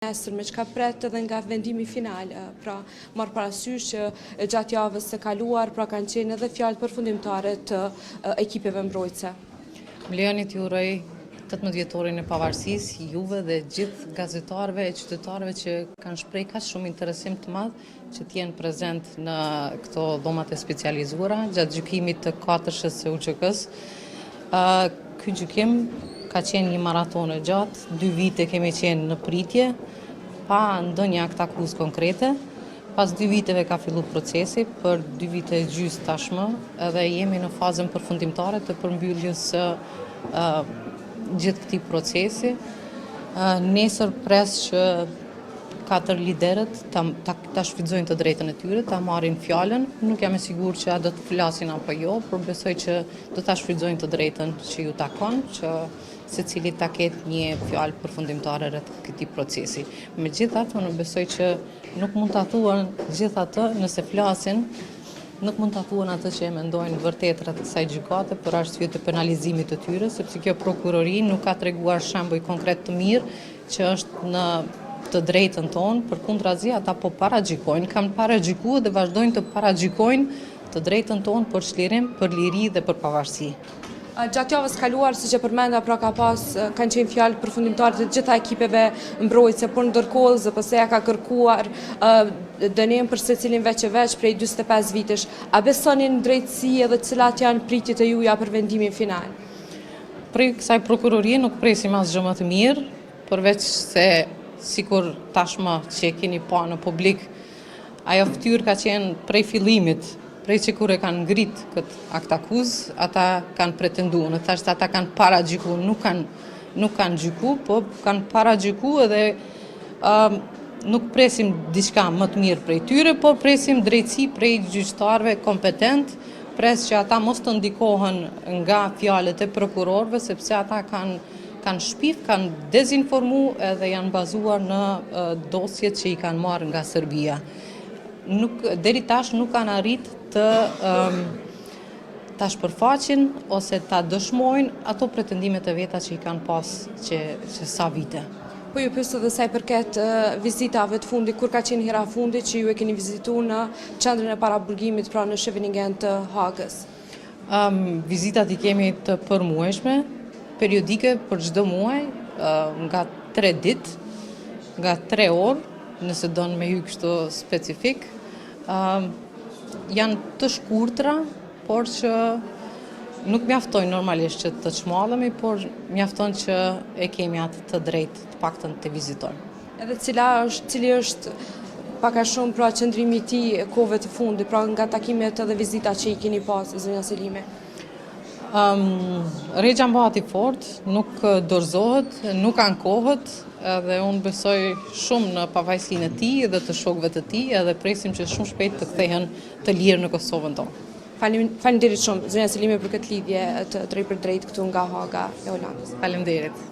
Nesër me çka pret edhe nga vendimi final, pra marrë parasysh që gjatë javës së kaluar pra kanë qenë edhe fjalë përfundimtare të ekipeve mbrojtëse. Më lejoni t'ju uroj 18 vjetorin e pavarësisë juve dhe gjithë gazetarëve e qytetarëve që kanë shpreh kaq shumë interesim të madh që t'jenë prezent në këto dhomat e specializuara gjatë gjykimit të 4-shës së UÇK-s. Ky gjykim ka qenë një maraton e gjatë, 2 vite kemi qenë në pritje, pa ndonjë akt akuzë konkrete. Pas 2 viteve ka filluar procesi, për 2 vite e gjys tashmë, edhe jemi në fazën përfundimtare të përmbylljes së gjithë këtij procesi. Nesër pres që 4 liderët ta shfrytëzojnë të drejtën e tyre, ta marrin fjalën. Nuk jam e sigurt që a do të flasin apo jo, por besoj që do ta shfrytëzojnë të drejtën që ju takon, që secili ta ketë një fjalë përfundimtare rreth këtij procesi. Megjithatë, unë besoj që nuk mund ta thuan gjithë atë nëse flasin, nuk mund ta thuan atë që e mendojnë vërtet rreth kësaj gjykate për arsye të penalizimit të tyre, sepse kjo prokurori nuk ka treguar shembuj konkret të mirë që është në të drejtën tonë, përkundrazi ata po paragjykojnë, kanë paragjykuar dhe vazhdojnë të paragjykojnë të drejtën tonë për çlirim, për liri dhe për pavarësi. Gjatë javës kaluar, siç e përmenda, pra kanë qenë fjalë përfundimtare të gjitha ekipeve mbrojtëse, por ndërkohë ZPS-ja ka kërkuar dënim për secilin veç e veç prej 45 vitesh. A besoni në drejtësi edhe cilat janë pritjet e juaja për vendimin final? Prej kësaj prokurorie nuk presim asgjë më të mirë, përveç se sikur tashmë që e keni pa në publik, ajo fytyrë ka qenë prej fillimit. Prej që kur e kanë ngrit këtë akt akuzë, ata kanë pretenduar, në thashtë ata kanë paragjykuar, nuk kanë gjykuar, po kanë paragjykuar dhe nuk presim diçka më të mirë prej tyre, por presim drejtësi prej gjyqtarëve kompetent, pres që ata mos të ndikohen nga fjalët e prokurorëve, sepse ata kanë shpif, kanë dezinformuar edhe janë bazuar në dosjet që i kanë marrë nga Serbia. Deri tash nuk kanë arrit të ta shpërfaqin ose ta dëshmojnë ato pretendimet e veta që i kanë pas që sa vite. Po ju pyes edhe sa i përket vizitave të fundit, kur ka qenë hera fundit që ju e keni vizituar në qendrën e paraburgimit pra në Scheveningen të Hagës? Vizitat i kemi të përmuajshme, periodike për çdo muaj, nga 3 ditë, nga 3 orë, nëse donë me hyj kështu specifik. Janë të shkurtra, por që nuk mjaftojnë normalisht që të çmallemi, por mjafton që e kemi atë të drejtë, të paktën të vizitojmë. Edhe cili është pak a shumë pra qëndrimi i tij kohëve të fundit, pra nga takimet edhe vizitat që i keni pas, zonja Selime? Regja mbahati fort, nuk dorëzohet, nuk ankohet, edhe unë besoj shumë në pavajsinë e tij dhe të shokëve të tij, edhe presim që shumë shpejt të kthehen të lirë në Kosovën tonë. Faleminderit shumë, zonja Selime, për këtë lidhje të drejt për drejt këtu nga Haga e Holandës. Faleminderit.